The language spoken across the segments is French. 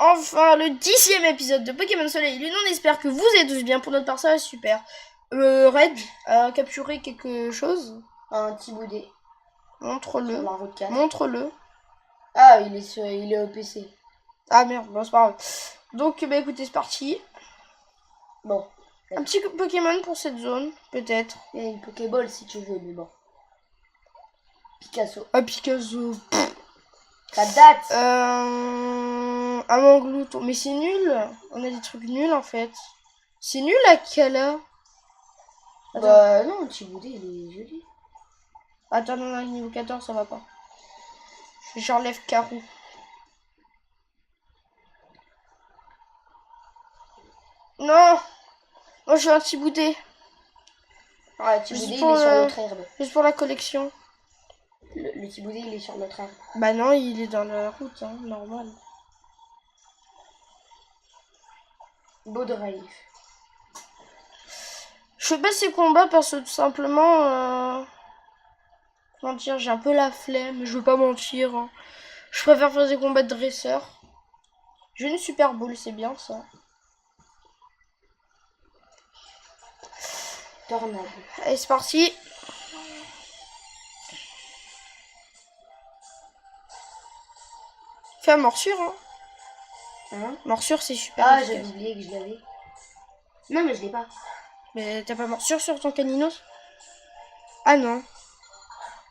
enfin le 10e épisode de Pokémon Soleil et Lune. On espère que vous êtes tous bien pour notre part, ça va super. Red a capturé quelque chose. Un petit boudet. Montre-le. Sur la route 4. Montre-le. Ah, il est au PC. Ah merde, bon, c'est pas grave. Donc, bah écoutez, c'est parti. Bon. Un petit Pokémon pour cette zone, peut-être. Il y a une Pokéball si tu veux, mais bon. Picasso. Ah, Picasso. Ça date. Un Manglouton. Mais c'est nul. On a des trucs nuls en fait. C'est nul à Kala. Bah non, le petit boudet, il est joli. Attends, non, niveau 14, ça va pas. J'enlève Karou. Non. Moi, je veux un petit boudet. Ah, le petit boudet, il est sur l'autre herbe. Juste pour la collection. Le petit boudet, il est sur l'autre herbe. Bah non, il est dans la route, hein, normal. Beau drive. Je fais pas ces combats parce que tout simplement... Comment dire, j'ai un peu la flemme, je veux pas mentir. Hein. Je préfère faire des combats de dresseurs. J'ai une super boule, c'est bien ça. Tornade. Allez, c'est parti. Fais une morsure, hein. Morsure, c'est super. Ah, j'avais oublié que je l'avais. Non, mais je l'ai pas. Mais t'as pas morsure sur ton caninos? Ah non.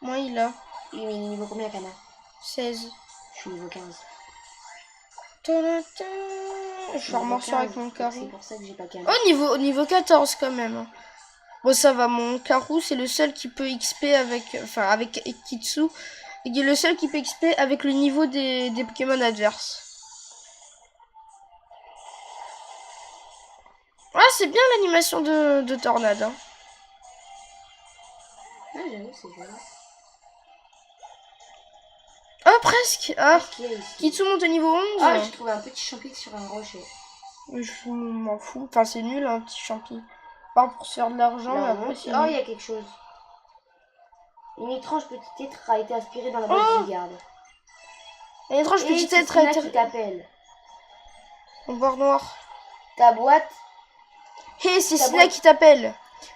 Moi, il a. Oui, mais il est niveau combien, Kana? 16. Je suis niveau 15. Je vais remorsure avec mon carreau. C'est pour ça que j'ai pas Kana. Oh, niveau 14 quand même. Bon, ça va, mon carreau, c'est le seul qui peut XP avec... Enfin, avec Kitsu. Il est le seul qui peut XP avec le niveau des Pokémon adverses. Ah, c'est bien l'animation de Tornade. Hein. Ah, j'avoue, c'est joli. Ah, presque. Ah, Kitsu monte au niveau 11. Ah, j'ai trouvé un petit champi sur un rocher. Je m'en fous. Enfin, c'est nul, un petit champi. Pas pour se faire de l'argent, mais après, c'est oh, il y a quelque chose. Une étrange petite être a été aspirée dans la boîte de garde. Une étrange petite être a été... qui t'appelle. En barre noire. Ta boîte. Hé, c'est Sina qui t'appelle.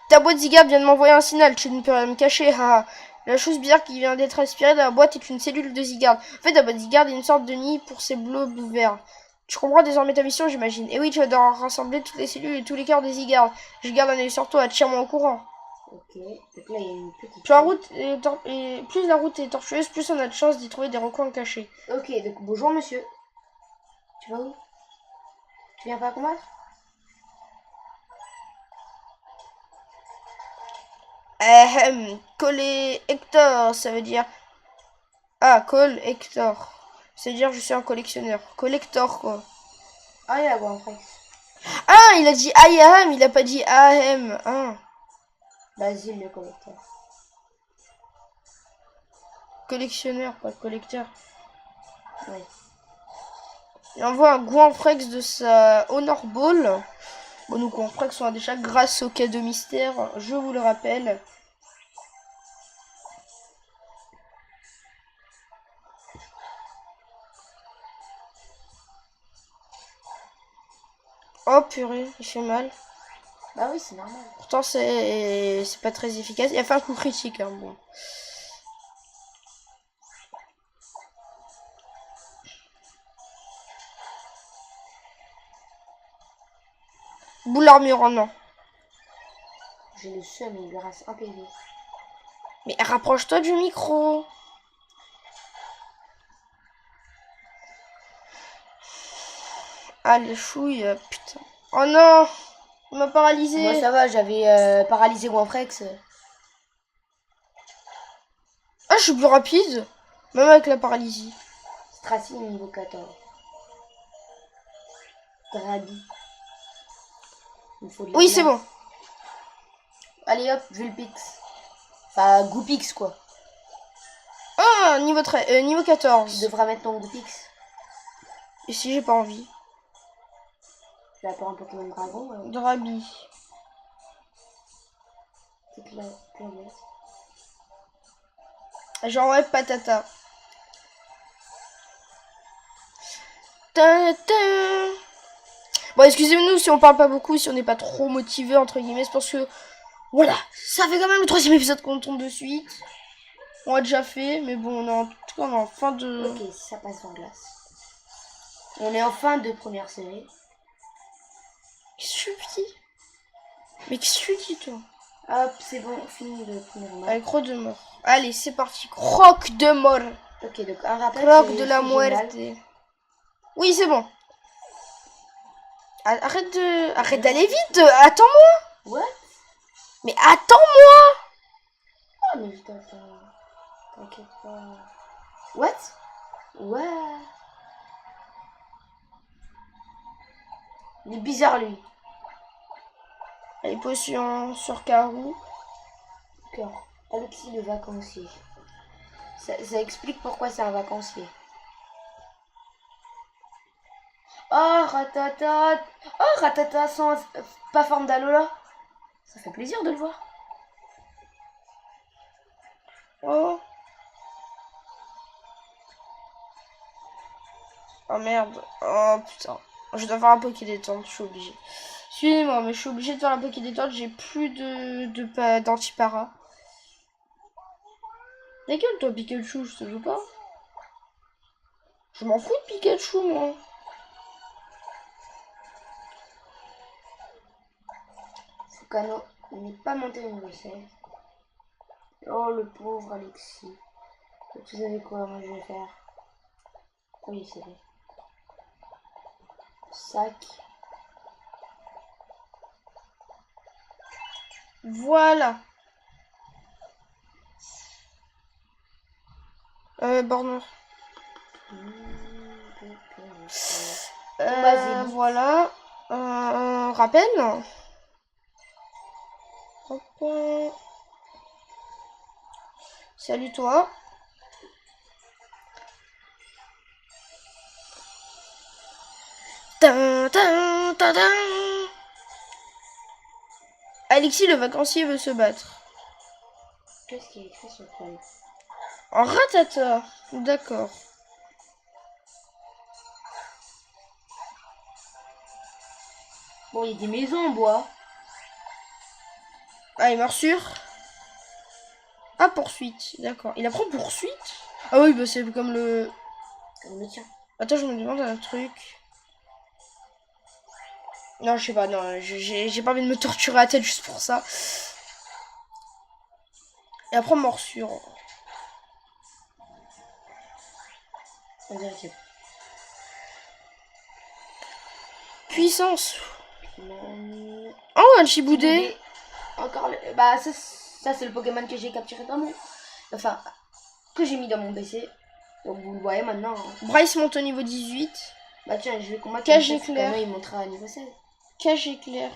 Ta boîte Zigab vient de m'envoyer un signal. Tu ne peux rien me cacher. Haha. La chose bizarre qui vient d'être aspirée dans la boîte est une cellule de Zygarde. En fait, la boîte Zygarde est une sorte de nid pour ces blobs verts. Tu comprends désormais ta mission, j'imagine. Et oui, tu vas devoir rassembler toutes les cellules et tous les cœurs des Zygarde. Je garde un œil sur toi, tiens-moi au courant. Ok, donc là il y a une petite... Plus la route est tortueuse, plus on a de chances d'y trouver des recoins cachés. Ok, donc bonjour monsieur. Tu vas où? Tu viens pas combattre? Coller Hector, ça veut dire... Ah, Call Hector. Ça veut dire je suis un collectionneur. Collector, quoi. Ah, il y a Guanfrex. Ah, il a dit I am, il a pas dit I am. Ah. Basile le collecteur. Collectionneur, pas collecteur. Oui. Il envoie un Guanfrex de sa Honor Ball. Bon, nous Guanfrex sont déjà grâce au cadeau mystère, je vous le rappelle. Oh purée, il fait mal. Bah oui, c'est normal. Pourtant, c'est pas très efficace. Il a fait un coup critique, hein, bon. Boule armure en non. J'ai le seum, il lui reste un PV. Mais rapproche-toi du micro. Ah, les chouilles, putain. Oh non, il m'a paralysé. Moi ça va, j'avais paralysé Guanfrex. Ah, je suis plus rapide. Même avec la paralysie. Stracy niveau 14. Dradi. Oui, c'est bon. Allez hop, Vulpix. Enfin, Goupix quoi. Ah, niveau 14. Tu devras mettre ton Goupix. Et si j'ai pas envie. Tu vas pour un Pokémon Dragon. Drabi. C'est classe. Genre ouais, patata. Ta, ta. Bon, excusez-nous si on parle pas beaucoup, si on n'est pas trop motivé, entre guillemets, c'est parce que, voilà, ça fait quand même le 3e épisode qu'on tourne de suite. On a déjà fait, mais bon, on est en tout cas, on est en fin de... Ok, ça passe en glace. On est en fin de première série. Qu'est-ce que tu dis? Mais qu'est-ce que tu dis, toi? Hop, c'est bon, fini le premier match. Allez, croc de mort. Allez, c'est parti. Croc de mort. Ok, donc un rappel. Croc de la c'est génial. muerte. Oui, c'est bon. Arrête d'aller vite. Attends-moi. What? Mais attends-moi. Oh, mais je t'attends. T'inquiète pas. What? Ouais. Il est bizarre, lui. Allez, potion sur Karou. D'accord. Alexis le vacancier. Ça explique pourquoi c'est un vacancier. Oh, Ratata. Oh, Ratata sans... pas forme d'Alola. Ça fait plaisir de le voir. Oh. Oh merde. Oh putain. Je dois faire un Poké détente, je suis obligée. Excusez-moi, mais je suis obligée de faire un Poké détente. J'ai plus d'anti-para. Dégueule toi Pikachu, je te veux pas. Je m'en fous de Pikachu moi. Fukano n'est pas monté au niveau 16. Oh le pauvre Alexis. Donc, vous savez quoi, moi je vais faire. Oui, c'est vrai. Sac. Voilà. Borner. Vas-y. Voilà. Rappel. Hop. Salut toi. Tin, tin, tin, tin. Alexis le vacancier veut se battre. Qu'est-ce qui est écrit sur le feuille? En ratata. D'accord. Bon, il y a des maisons en bois. Ah, il morsure. Ah, poursuite. D'accord. Il apprend poursuite. Ah oui, bah c'est comme le... Comme le tien. Attends, je me demande un truc. Non, je sais pas, non, j'ai pas envie de me torturer la tête juste pour ça. Et après, morsure. On dirait que Puissance. non. Oh, un Chiboudé. Encore le... Bah ça c'est le Pokémon que j'ai capturé dans mon... Enfin, que j'ai mis dans mon PC. Donc vous le voyez maintenant. Hein. Bryce monte au niveau 18. Bah tiens, je vais combattre. Cage éclair. Il montera à niveau 16. Cage éclair.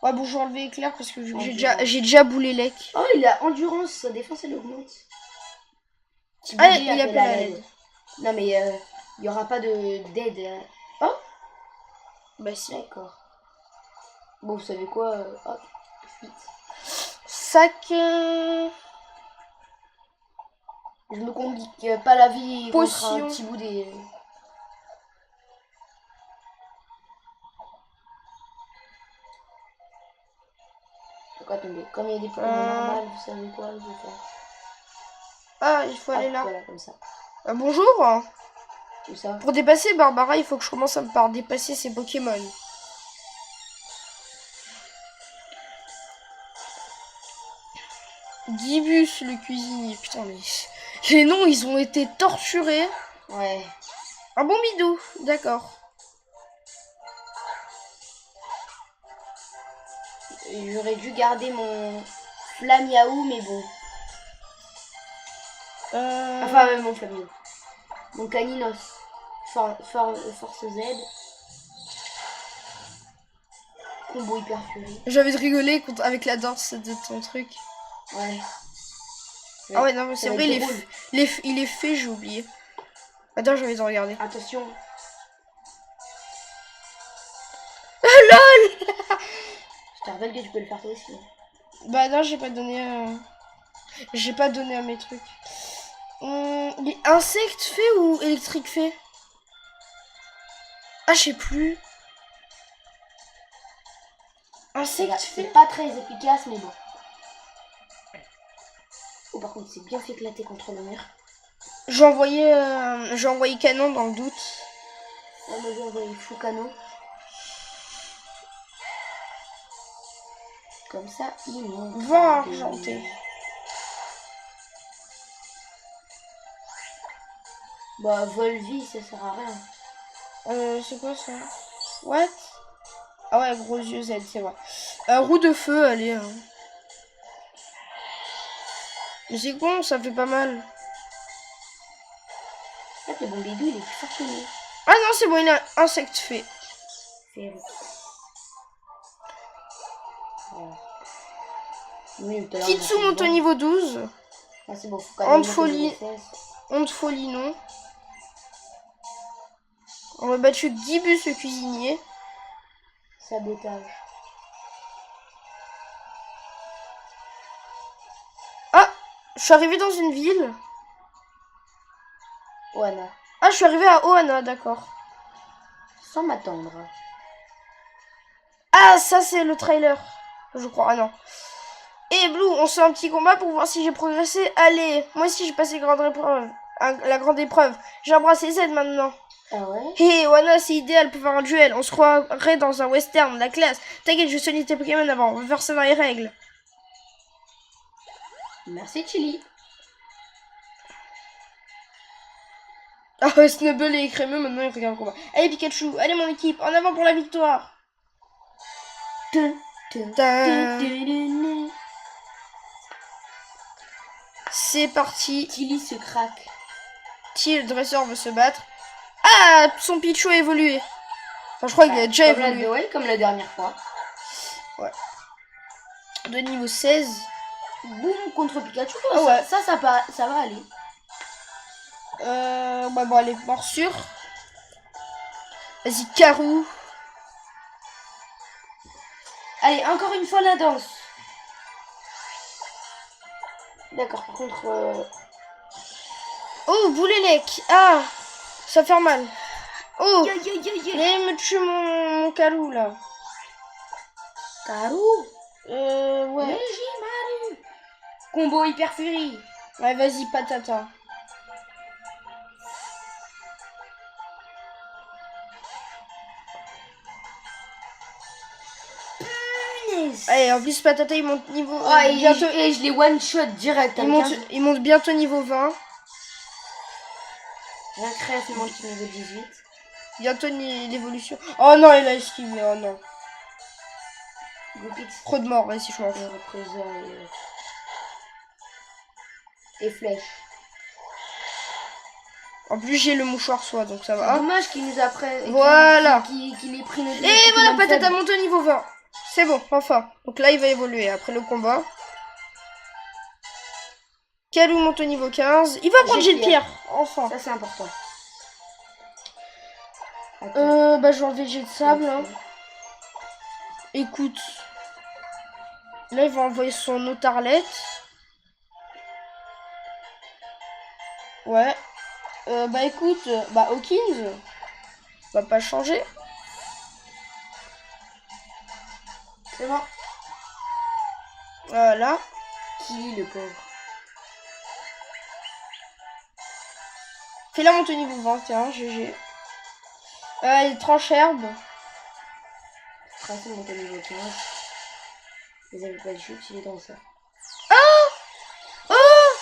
Ouais, bon, je vais enlever éclair parce que Endurance. j'ai déjà boulé lec. Oh, il a endurance, sa défense elle augmente. Ah, il appelle à l'aide. Non mais il y aura pas d'aide. Oh Bah si. d'accord. Bon, vous savez quoi hop, fuite. Sac. Je me complique pas la vie contre Potion. un petit bout des... Donc attendez, comme il y a des Pokémon normales, vous savez quoi, je vais faire. Ah, il faut aller Hop, là. voilà, comme ça. Bonjour. Tout ça. Pour dépasser Barbara, il faut que je commence par dépasser ses Pokémon. Gibus, le cuisinier. Putain, mais les noms, ils ont été torturés. Ouais. Un bon bidou, d'accord. J'aurais dû garder mon Flamiaou, mais bon. Enfin, même mon Flamiaou. Mon Caninos. Force Z. Combo hyper furie. J'avais rigolé avec la danse de ton truc. Ouais. Ah ouais, non, mais c'est vrai, il est fait, j'ai oublié. Attends, je vais te regarder. Attention. LOL. Je te rappelle que tu peux le faire toi aussi. Bah non, j'ai pas donné à mes trucs. Insecte fait ou électrique fait? Ah, je sais plus. Insecte C'est fait. pas très efficace, mais bon. Oh, par contre, c'est bien fait éclater contre le mur. J'ai envoyé canon dans le doute. Là, moi, j'ai envoyé Fukano. Comme ça, ils montent. Vent argenté. Bah, Volvi, ça sert à rien. C'est quoi ça? What? Ah ouais, gros yeux Z, c'est vrai. Roue de feu, allez. Hein. Mais c'est con, ça fait pas mal. En fait, le bon bébé, il est plus fort que nous. Ah non, c'est bon, il a insecte fait. Féerique. Voilà. Oui, tout à l'heure, Kitsu on a fait monte au le niveau 12. vent. Ah, c'est bon, Fukano. Honte monte au folie. niveau 16. Honte folie, non. On a battu Gibus le cuisinier. Sabotage. Ah, je suis arrivé dans une ville. Oana. Ah, je suis arrivé à Ohana, d'accord. Sans m'attendre. Ah, ça c'est le trailer. Je crois, ah non. Et Blue, on se fait un petit combat pour voir si j'ai progressé. Allez, moi aussi j'ai passé la grande épreuve. J'ai embrassé Z maintenant. Ah ouais? Hé, Wana, c'est idéal pour faire un duel. On se croirait dans un western, la classe. T'inquiète, je soigne tes Pokémon avant. On va faire ça dans les règles. Merci, Chili. Ah ouais, Snubble et Crémeux, maintenant ils regardent le combat. Allez, Pikachu, allez mon équipe, en avant pour la victoire. C'est parti. Tilly se craque. Le dresseur veut se battre. Ah, son Pichu a évolué. Enfin, je crois qu'il a déjà évolué. Ouais, comme la dernière fois. Ouais. De niveau 16. Boum contre Pikachu. Ah ouais. Ça va aller. Ouais, bon, allez, morsure. Vas-y, Karou. Allez, encore une fois la danse. D'accord, par contre... Oh, Boulélec. Ah, ça fait mal. Oh, Yo, yo, yo, yo. il me tue mon Karou, là. Karou. Ouais. Maru. Combo hyper furie. Ouais, vas-y, patata. Allez, en plus, patata, il monte niveau... Oh, bientôt... et je les one-shot direct. Il monte bientôt niveau 20. Rien créé, c'est monte niveau 18. Bientôt l'évolution. Oh non, il a esquivé, oh non. Goupix. Trop de morts, vas-y, je m'en fous. Et flèche. En plus, j'ai le mouchoir soie, donc ça va. Dommage qu'il nous a pris. Voilà. Qu'il ait pris notre. Et voilà, patata monte au niveau 20. C'est bon, enfin. Donc là, il va évoluer après le combat. Kalou monte au niveau 15. Il va prendre jet de pierre, enfin. Ça, c'est important. Bah, je vais enlever jet de sable. Hein. Écoute. Là, il va envoyer son Otarlette. Ouais. Bah, écoute. Bah, Hawkins. Va pas changer. C'est bon. Voilà. Qui le pauvre. Fais-la monter au niveau 21, GG. Il tranche herbe. Tracé monte au niveau 15. Les amis pas de chute, il est dans ça. Oh Oh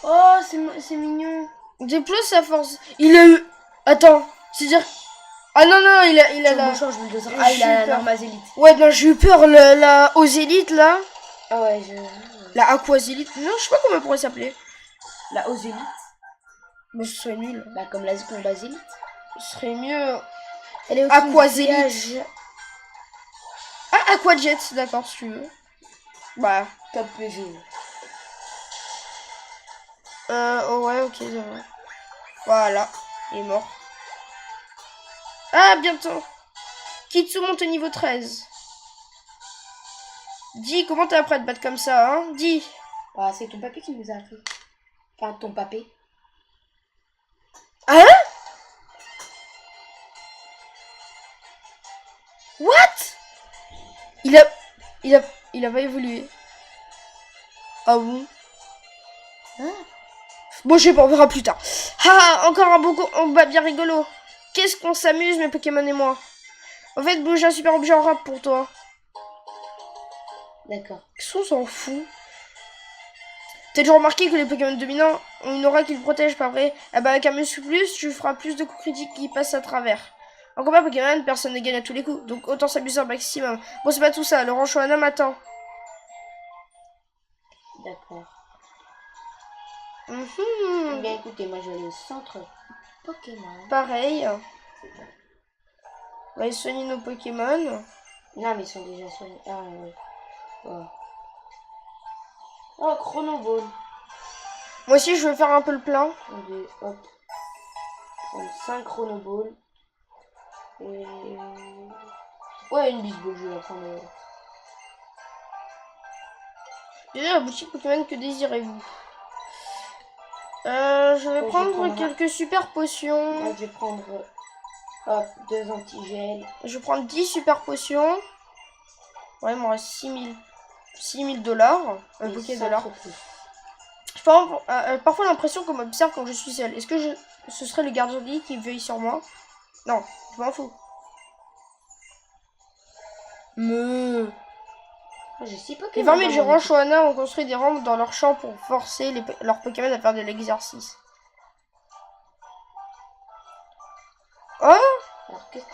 Oh, c'est mignon. Déploie sa force. Il a eu... Attends, c'est-à-dire... Ah non, non, il a la... il a la Normazélite. Ouais, non, j'ai eu peur, la Ozélite, là. Ah ouais, La Aquazélite. Non, je sais pas comment elle pourrait s'appeler. La Ozélite. Mais ce serait nul. Bah, comme la Combazélite. Ce serait mieux... Elle est aussi Aquazélite. Ah, Aquajet, d'accord, si tu veux. Bah... Top PG. Oh ouais, ok, ça va. Voilà, il est mort. Ah, bientôt. Kitsu monte au niveau 13. Dis, comment t'es après de battre comme ça, hein? Dis. Bah, c'est ton papé qui nous a appris. Enfin, ton papé. Hein? What? Il a... Il a pas évolué. Ah bon? Bon, je sais pas, on verra plus tard. Ah, encore un beau combat bien rigolo. Qu'est-ce qu'on s'amuse, mes Pokémon et moi. En fait, bouge un super objet en rap pour toi. D'accord. Qu'est-ce qu'on s'en fout? T'as déjà remarqué que les Pokémon dominants ont une aura qui le protège, pas vrai? Ah bah avec un muscle plus, tu feras plus de coups critiques qui passent à travers. En combat Pokémon, personne ne gagne à tous les coups, donc autant s'amuser au maximum. Bon, c'est pas tout ça, le Ranchoana m'attend. D'accord. Mhm. Bien écoutez, moi je vais aller au centre Pokémon. Pareil. On va aller soigner nos Pokémon. Non, mais ils sont déjà soignés. Ah, ouais. Oh, oh Chronoball. Moi aussi, je veux faire un peu le plein. 1, 2, hop. Prendre 5 Chronoballs. Et... ouais, une bisball, je vais la prendre. Déjà, la boutique Pokémon, que désirez-vous? Je vais prendre quelques super potions. Là, je vais prendre hop, 2 antigels. Je vais prendre 10 super potions. Ouais, il me reste 6000 dollars. Un bouquet de dollars. Je peux avoir, parfois l'impression qu'on m'observe quand je suis seule. Est-ce que ce serait le gardien de lit qui veille sur moi? Non, je m'en fous. Je sais pas. Les vermines du Ranchoana ont construit des rampes dans leur champ pour forcer leurs Pokémon à faire de l'exercice. Oh,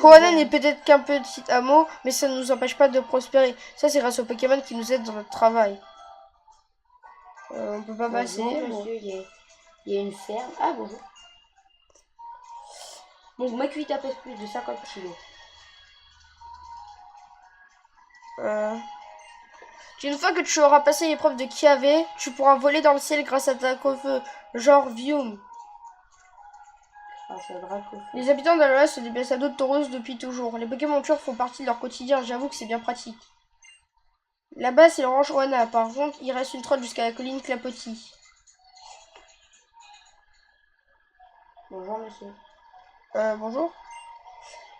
Hoenn n'est peut-être qu'un petit hameau, mais ça ne nous empêche pas de prospérer. Ça, c'est grâce aux Pokémon qui nous aident dans notre travail. On peut pas passer. Bonjour, monsieur, il y a une ferme. Ah, bonjour. Donc, ma cuite pèse plus de 50 kilos. Une fois que tu auras passé l'épreuve de Kiawe, tu pourras voler dans le ciel grâce à ta feu, genre Vium. Les habitants d'Alola se déplacent à dos de Tauros depuis toujours. Les Pokémon purs font partie de leur quotidien, j'avoue que c'est bien pratique. Là-bas, c'est le Ranchoana. Par contre, il reste une trotte jusqu'à la colline Clapotis. Bonjour, monsieur. Bonjour.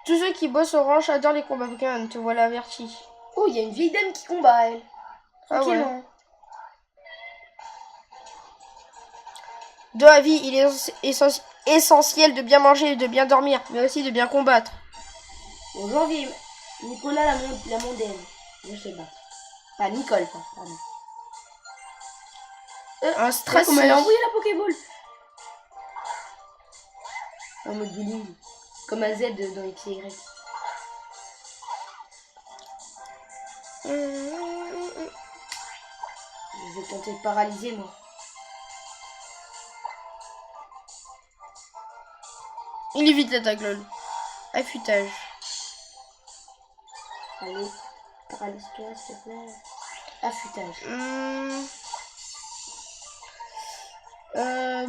Tous ceux qui bossent au ranch adorent les combats Pokémon, te voilà averti. Oh, il y a une vieille dame qui combat, elle. Ah ouais. De la vie, il est essentiel de bien manger et de bien dormir, mais aussi de bien combattre. Bonjour, Nicolas la mondaine. Je sais pas. Pas Nicole, pardon. Un stress. Comment elle a envoyé la Pokéball? En mode bullying. Comme un Z dans X et Y. Je vais tenter de paralyser, moi. Il évite l'attaque, lol. Affûtage. Allez, paralyse-toi, s'il te plaît. Affûtage.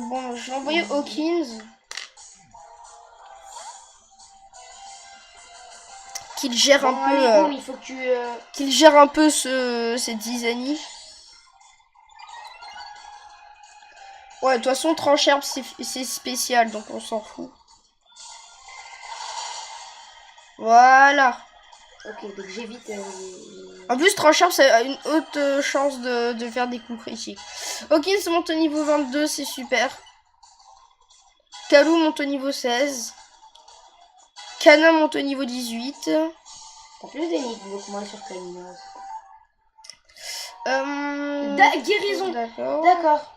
Bon, je vais envoyer Hawkins. Qu'il gère un peu. Allez, il faut que tu. Qu'il gère un peu cette zizanie. Ouais, de toute façon, tranche-herbe, c'est spécial, donc on s'en fout. Voilà. Ok, donc j'évite. En plus, tranche-herbe, ça a une haute chance de faire des coups critiques. Hawkins monte au niveau 22, c'est super. Kalou monte au niveau 16. Canin monte au niveau 18. T'as plus d'énigmes que moi sur Caninos. Guérison. D'accord. D'accord.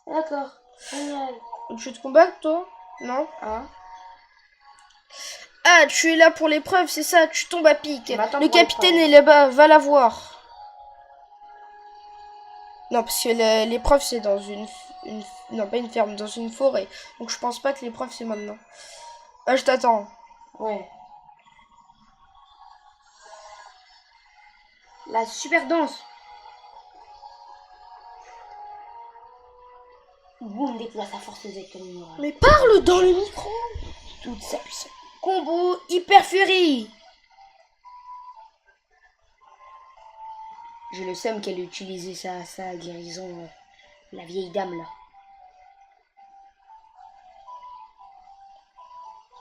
D'accord. Génial. Tu te combattes, toi? Non? Hein? Ah, tu es là pour l'épreuve, c'est ça, tu tombes à pic. Le capitaine l'épreuve. est là-bas, va la voir. Non, parce que l'épreuve, c'est dans une... Non, pas une ferme, dans une forêt. Donc je pense pas que l'épreuve, c'est maintenant. Ah, je t'attends. Ouais. La super danse. Boum, déploie sa force exactement. Mais parle dans le micro. Toute sa puissance. Combo hyper furie. J'ai le seum qu'elle ait utilisé sa guérison. La vieille dame là.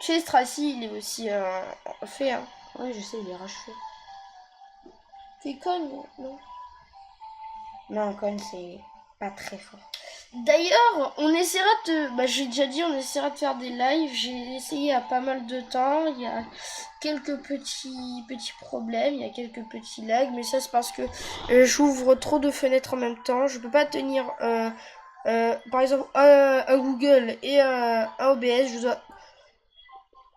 Chez Stracy, il est aussi fait. Hein. Ouais, je sais, il est racheveux. T'es conne, non? Non, con, c'est pas très fort. D'ailleurs, on essaiera de... Bah, j'ai déjà dit, on essaiera de faire des lives. J'ai essayé à pas mal de temps. Il y a quelques petits problèmes. Il y a quelques petits lags. Mais ça, c'est parce que j'ouvre trop de fenêtres en même temps. Je peux pas tenir, par exemple, un Google et un OBS.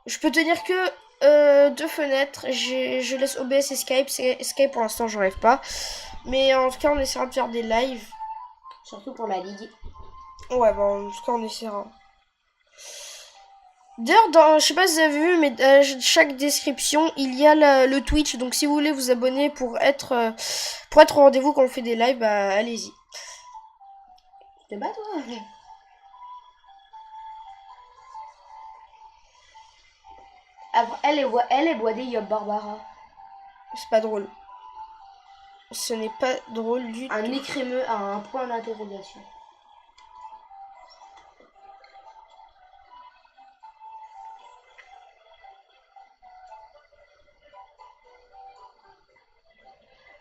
Je peux tenir que 2 fenêtres. Je laisse OBS et Skype. Skype, pour l'instant, j'enlève pas. Mais en tout cas, on essaiera de faire des lives. Surtout pour la ligue. Ouais, bon, en tout cas, on essaiera. D'ailleurs, je sais pas si vous avez vu, mais chaque description, il y a le Twitch. Donc, si vous voulez vous abonner pour être au rendez-vous quand on fait des lives, bah, allez-y. Tu te bats, toi? Après, elle est boidée, Yob Barbara. C'est pas drôle. Ce n'est pas drôle du Un tout. écrémeux à un point d'interrogation.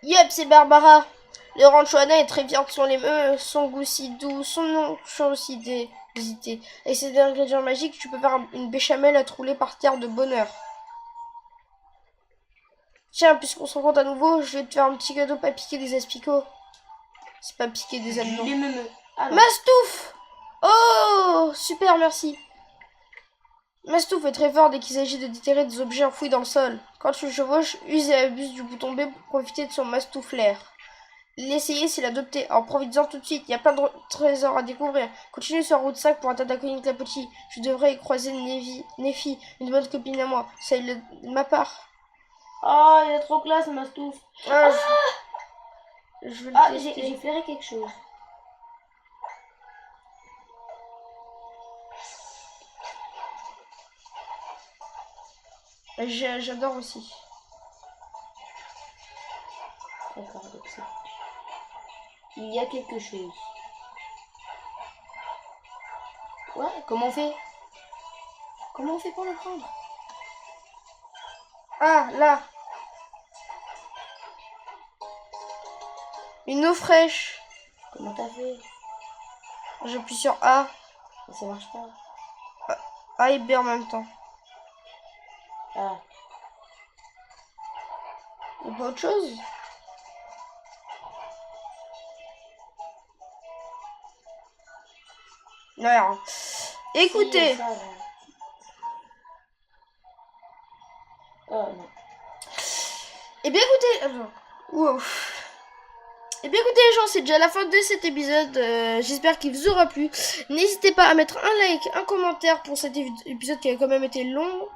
Yep, c'est Barbara. Le rancho Anna est très fier de son lait, son goût si doux, son nom aussi hésité. Avec ces ingrédients magiques, tu peux faire une béchamel à trouler par terre de bonheur. Tiens, puisqu'on se rencontre à nouveau, je vais te faire un petit cadeau, pas piquer des asticots. C'est pas piquer des aliments. Les meumeux. Ah non. Mastouf! Oh! Super, merci. Mastouf est très fort dès qu'il s'agit de déterrer des objets enfouis dans le sol. Quand tu le chevauches, use et abuse du bouton B pour profiter de son mastouflair. L'essayer, c'est l'adopter. En profitant tout de suite, il y a plein de trésors à découvrir. Continue sur route 5 pour atteindre la colline Clapotis. Je devrais y croiser Nefi, une bonne copine à moi. C'est de ma part. Oh, il est trop classe, Mastouf. Ah, je vais le Ah, tester. j'ai flairé quelque chose. J'adore aussi. D'accord, donc c'est... Il y a quelque chose. Ouais, comment on fait? Comment on fait pour le prendre? Ah, là. Une eau fraîche. Comment t'as fait? J'appuie sur A. Ça marche pas. A et B en même temps. Ah. Y'a pas autre chose? Non. Écoutez. Si, ça, oh non. Eh bien écoutez. Attends. Wow. Eh bien écoutez les gens, c'est déjà la fin de cet épisode. J'espère qu'il vous aura plu. N'hésitez pas à mettre un like, un commentaire pour cet épisode qui a quand même été long.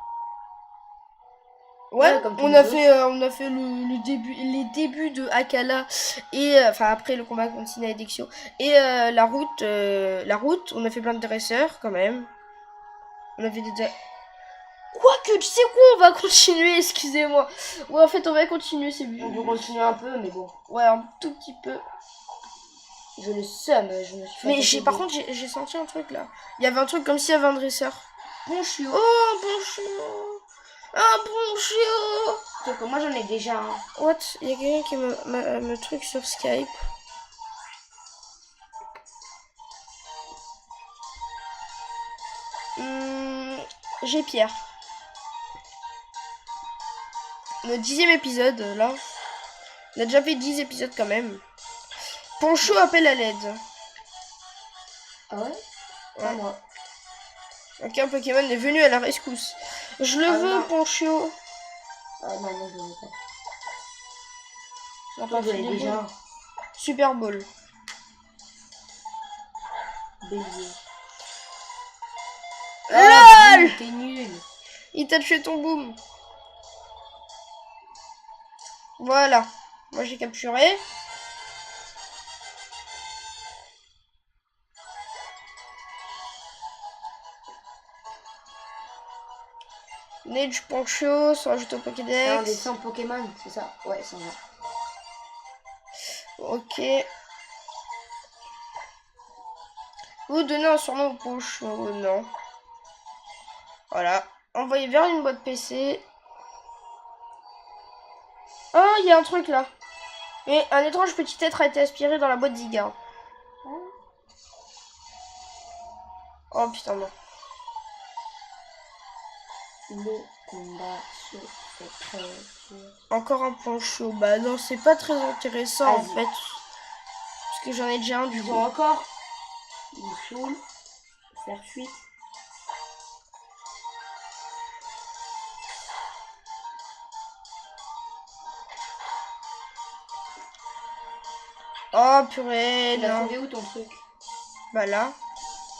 Ouais, comme on a fait les débuts de Akala et enfin après le combat contre Sina et Dexio et la route, on a fait plein de dresseurs quand même. On a fait des quoique, tu sais quoi, on va continuer, excusez-moi. Ouais, en fait, on va continuer, c'est On peut continuer un peu, mais bon. Ouais, un tout petit peu. J'ai le seum, je me suis Mais par contre, j'ai senti un truc là. Il y avait un truc comme s'il y avait un dresseur. Bon chiot. Oh, un bon chiot. Un bon chiot. Sauf que moi j'en ai déjà un. What? Il y a quelqu'un qui me truc sur Skype. J'ai Pierre. Notre 10e épisode, là. On a déjà fait 10 épisodes quand même. Poncho appelle à l'aide. Ah ouais? Ouais. Moi. Ok, un Pokémon est venu à la rescousse. Je le veux, non. Poncho. Ah non, moi je le veux pas. On Toi, je l'ai déjà. Super Bowl. Bélier. LOL! T'es nul. Il t'a tué ton boom. Voilà. Moi j'ai capturé. Neige Poncho sont ajoutés au Pokédex. C'est un des 100 Pokémon, c'est ça? Ouais, c'est ça. Ok. Vous donnez un surnom au Poncho, non. Voilà. Envoyez vers une boîte PC. Oh, il y a un truc là. Mais un étrange petit être a été aspiré dans la boîte Zygarde. Oh putain, non. Le combat sur cette créature. Encore un point chaud. Bah non, c'est pas très intéressant en Vas-y. fait. Parce que j'en ai déjà un du Ils coup. ont encore. Ils me saoulent. Faire fuite. Oh purée, Tu l'as non. trouvé où ton truc? Bah là.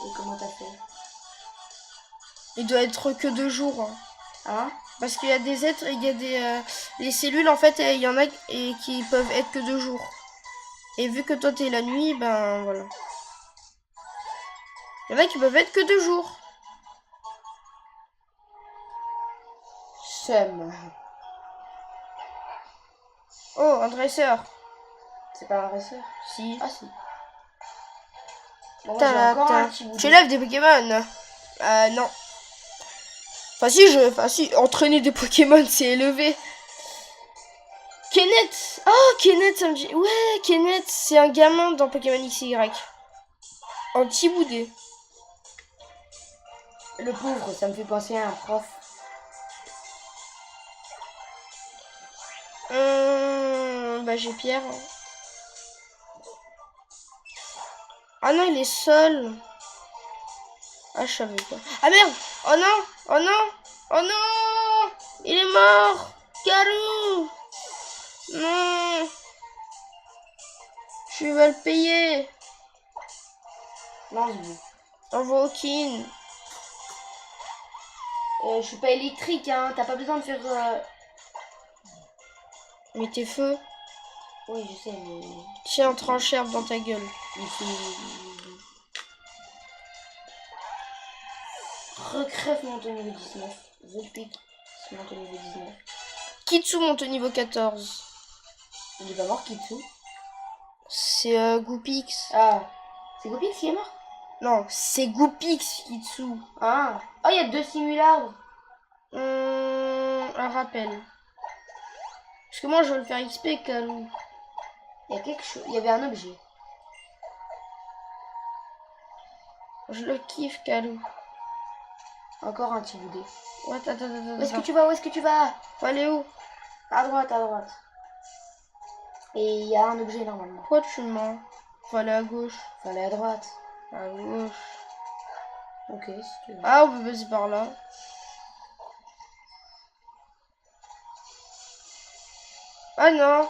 Et comment t'as fait? Il doit être que 2 jours. Hein. Hein? Parce qu'il y a des êtres, il y a des... les cellules en fait, il y en a et qui peuvent être que 2 jours. Et vu que toi t'es la nuit, ben voilà. Il y en a qui peuvent être que 2 jours. Seum. Oh, un dresseur. C'est pas un dresseur? Si. Ah si. Bon, moi, j'ai encore un petit bout Tu de- lèves des Pokémon. Non. Enfin si, entraîner des Pokémon, c'est élevé. Kenneth. Oh, Kenneth, ça me dit... Ouais, Kenneth, c'est un gamin dans Pokémon XY. Un petit boudé. Le pauvre, ça me fait penser à un prof. Bah j'ai Pierre. Ah non, il est seul. Ah, je savais pas. Ah merde. Oh non. Oh non. Oh non. Il est mort. Garou. Non. Je vais le payer. Lance-vous. Invoking. Je suis pas électrique, hein. T'as pas besoin de faire... Mais t'es feu. Oui, je sais, mais... Tiens, un tranchère dans ta gueule. Il faut... Recrève mon ton niveau 19. Vulpix, c'est mon ton niveau 19. Kitsu monte au niveau 14. Il est pas mort, Kitsu. C'est Goopix. Ah, c'est Gopix qui est mort? Non, c'est Goopix, Kitsu. Ah, oh, il y a 2 simularbres. Un rappel. Parce que moi, je veux le faire XP, Kalou. Il y a quelque chose... Il y avait un objet. Je le kiffe, Kalou. Encore un petit boudé. Ouais, attends. Où est-ce que tu vas? Où est-ce que tu vas? Faut aller où? À droite, à droite. Et il y a un objet normalement. Pourquoi tu mens? Faut aller à gauche. Faut aller à droite. À gauche. Ok, si tu veux. Ah, on peut passer par là. Ah non.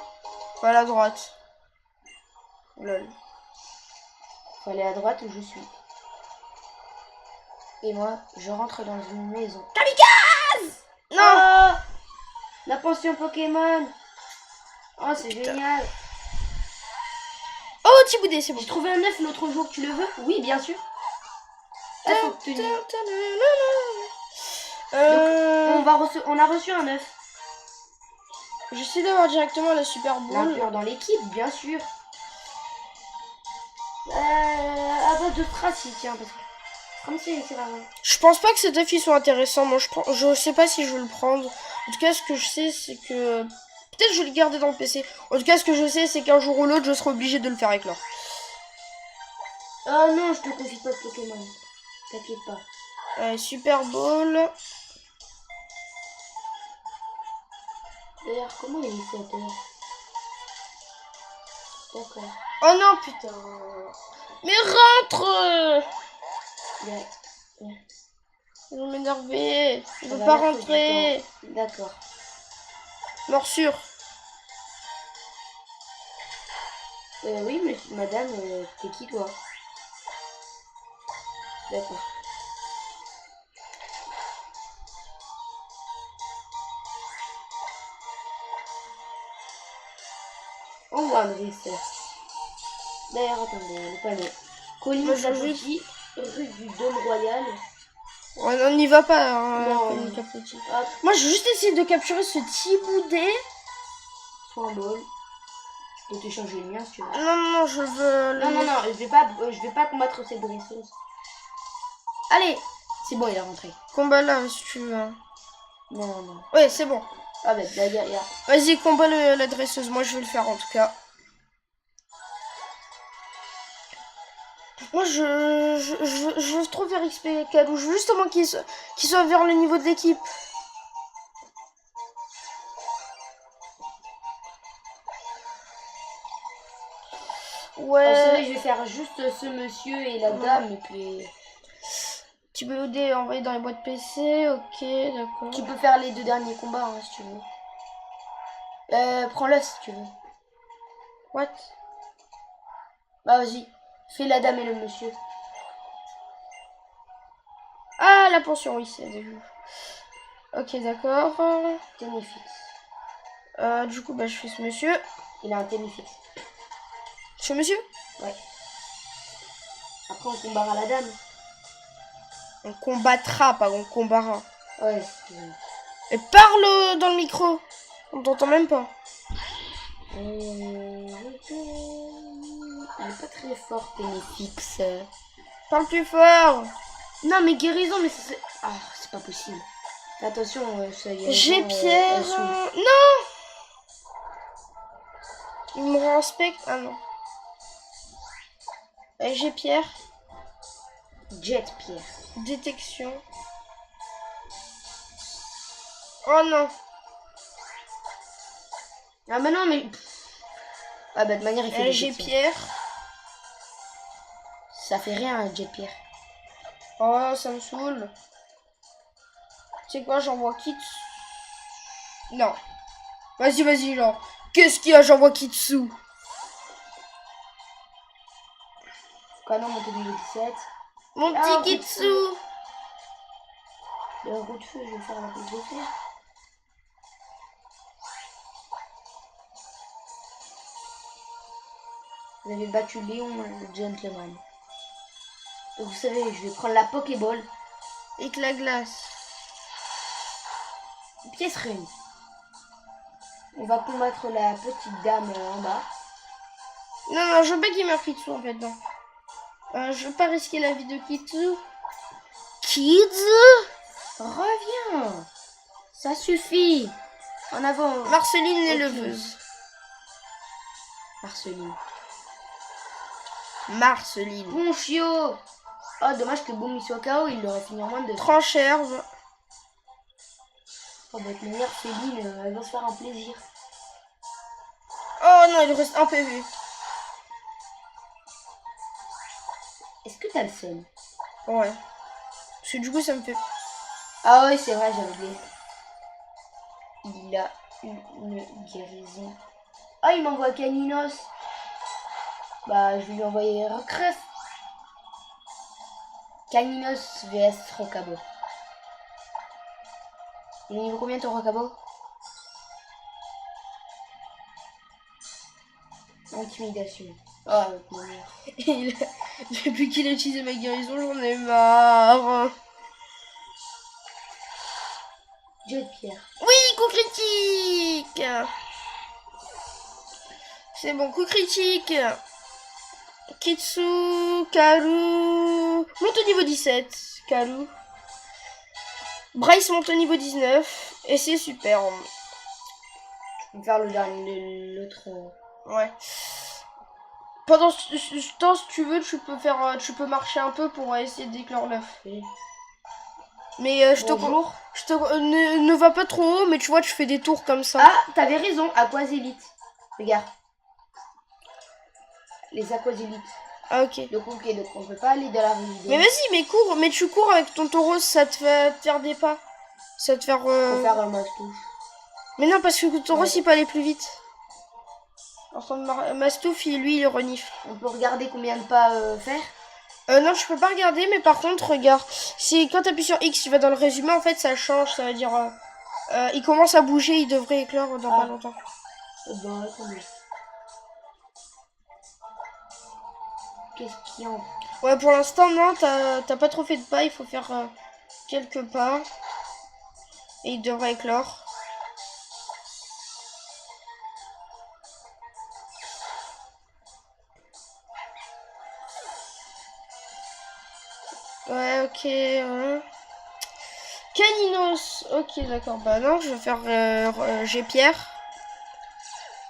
Faut aller à droite. Lol. Faut aller à droite où je suis. Et moi, je rentre dans une maison. Non. Oh, la pension Pokémon. Oh, c'est génial. Oh, Tiboudé, c'est bon. J'ai trouvé un œuf l'autre jour. Tu le veux? Oui, bien sûr. Ah, faut obtenir. On a reçu un œuf. J'essaie d'avoir directement la Super Bowl. L'inclure dans l'équipe, bien sûr. À base de strass, tiens, parce que comme c'est vraiment... Je pense pas que cet œuf il soit intéressant. Moi, je sais pas si je vais le prendre. En tout cas, ce que je sais, c'est que... Peut-être je vais le garder dans le PC. En tout cas, ce que je sais, c'est qu'un jour ou l'autre, je serai obligé de le faire éclore. Oh non, je te confie pas de Pokémon. T'inquiète pas. Super Bowl. D'ailleurs, comment il est cette heure? D'accord. Oh non, putain. Mais rentre. Ouais. Je vais m'énerver. Je Ça veux va pas mettre du rentrer. temps. D'accord. Morsure. Oui, mais madame, t'es qui toi? D'accord. On voit un dresseur. D'ailleurs, attendez, le panneau. Colline Moi, je Clapotis, rue du Dôme Royal. On n'y va pas, hein, Non. Colline Clapotis. Hop, Moi, je vais juste essayer de capturer ce Tiboudé. soin bol. Je peux t'échanger le mien si tu veux. Non, je veux... le- Non, je vais pas combattre cette dresseuse. Allez, c'est bon, il est rentré. Combat là, si tu veux. Non. Ouais, c'est bon. Ah, bah, là, y a... Vas-y, combat la dresseuse. Moi, je vais le faire en tout cas. Moi, je veux trop faire XP Kalou. Je veux justement qu'il soit vers le niveau de l'équipe. Vous savez, Ouais. je vais faire juste ce monsieur et la dame, et puis... Tu peux aider à envoyer dans les boîtes PC. Ok, d'accord. Tu peux faire les 2 derniers combats, hein, si tu veux. Prends-le, si tu veux. What? Bah, vas-y. Fais la dame et le monsieur. Ah, la pension, oui, c'est déjà. Ok, d'accord. Ténéfixe. Du coup, bah, je fais ce monsieur. Il a un ténéfixe. Je fais monsieur? Ouais. Après, on combattra la dame. On combattra, pas on combattra. Ouais, Et parle dans le micro. On t'entend même pas. Il est pas très fort, ténéfixe. Parle plus fort. Non, mais guérison, mais c'est... Ah, c'est pas possible. Fais attention, ça y est. J'ai Pierre. Non. Il me respecte. Ah non. J'ai Pierre. Jet Pierre. Détection. Oh non. Ah, mais non, mais... Ah, bah, de manière, il fait J'ai détection. Pierre. Ça fait rien, un Jet Pierre. Oh, ça me saoule. Tu sais quoi, j'envoie Kitsu. Non. Vas-y, genre. Qu'est-ce qu'il y a, j'envoie Kitsu. Canon monté de niveau 17. Mon Ah, petit Kitsu. Le roue de feu, je vais faire la roue de feu. Vous avez battu Léon, le gentleman. Donc vous savez, je vais prendre la Pokéball. Et que la glace. Pièce réunie. On va combattre la petite dame en bas. Non, je veux pas qu'il meure Kitsu en fait, non. Je veux pas risquer la vie de Kitsu. Kids. Reviens. Ça suffit. En avant. Marceline Ok. l'éleveuse. Marceline. Bon chiot. Oh, dommage que Boom il soit KO, il aurait fini en moins de 2. Trancherve. Oh, bah, de toute manière, Féline, elle va se faire un plaisir. Oh non, il reste un PV. Est-ce que t'as le seum? Ouais. Parce que du coup, ça me fait... Ah oui, c'est vrai, j'avais oublié. Il a une guérison. Ah, il m'envoie Caninos. Bah, je vais lui envoyer Recref. Caninos vs Rocabo. Il est niveau combien ton Rocabo? Intimidation. Ah, mon Dieu. Depuis qu'il a utilisé ma guérison, j'en ai marre. Jet Pierre. Oui, coup critique. C'est bon, coup critique. Kitsu, Karu. Monte au niveau 17, Karu. Bryce monte au niveau 19. Et c'est super. On va faire le dernier, l'autre. Ouais. Pendant ce temps, si tu veux, tu peux marcher un peu pour essayer d'éclore l'œuf. Oui. Mais Bonjour. ne va pas trop haut, mais tu vois, tu fais des tours comme ça. Ah, t'avais raison, Aquazélite. Regarde. Les Aquazélites. Ah, ok. Donc, ok, donc on peut pas aller dans la rue. Mais vas-y, mais cours, mais tu cours avec ton taureau, ça te fait faire des pas. Ça te faire. Faut faire un Mastouf. Mais non, parce que le taureau, Ouais. il peut aller plus vite. Enfin, Mastouf, lui, il renifle. On peut regarder combien de pas faire. Non, je peux pas regarder, mais par contre, regarde. Si quand t'appuies sur X, tu vas dans le résumé, en fait, ça change. Ça veut dire. Il commence à bouger, il devrait éclore dans pas longtemps. Bon, attendez. Qu'est-ce qu'il y a en... Ouais, pour l'instant, non, t'as pas trop fait de pas. Il faut faire quelques pas. Et il devrait éclore. Ouais, ok. Caninos. Ok, d'accord. Bah non, je vais faire... j'ai Pierre.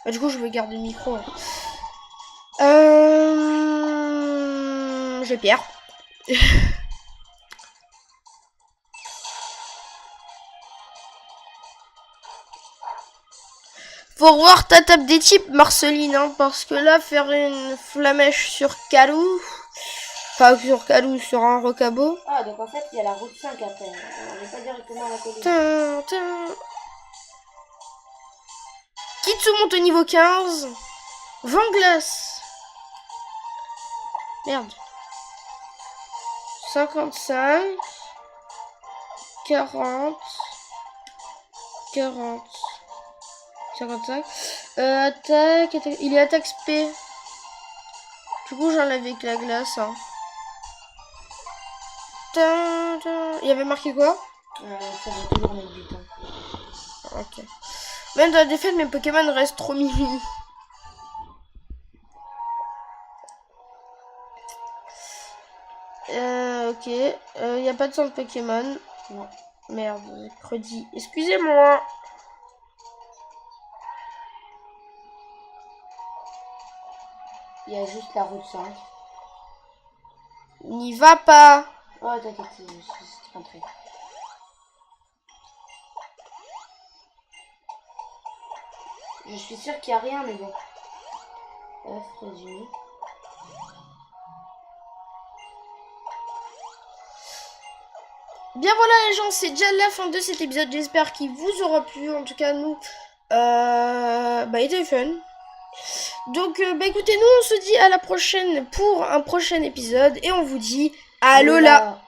Bah, du coup, je vais garder le micro. J'ai Pierre. Faut voir ta table des types, Marceline, hein, parce que là, faire une flamèche sur Calou... Enfin, sur Calou, sur un rocabo... Ah, donc en fait, il y a la route 5 après. On n'est pas directement à la colline. Kitsu monte au niveau 15. Vent glace. Merde. 55. 40. 40. 55. Attaque. Il est attaque spé. Du coup, j'enlève avec la glace. Hein. Il y avait marqué quoi? Ça va toujours mettre du temps. Ok. Même dans la défaite, mes Pokémon restent trop mimi. Ok. Il n'y a pas de centre Pokémon. Non. Merde, crédit. Excusez-moi. Il y a juste la route 5. N'y va pas. Oh, t'inquiète, c'est rentré. Je suis sûre qu'il n'y a rien, mais bon. F résumé. Bien voilà les gens, c'est déjà la fin de cet épisode. J'espère qu'il vous aura plu. En tout cas, nous, il était fun. Donc, écoutez, nous, on se dit à la prochaine pour un prochain épisode. Et on vous dit, allô là.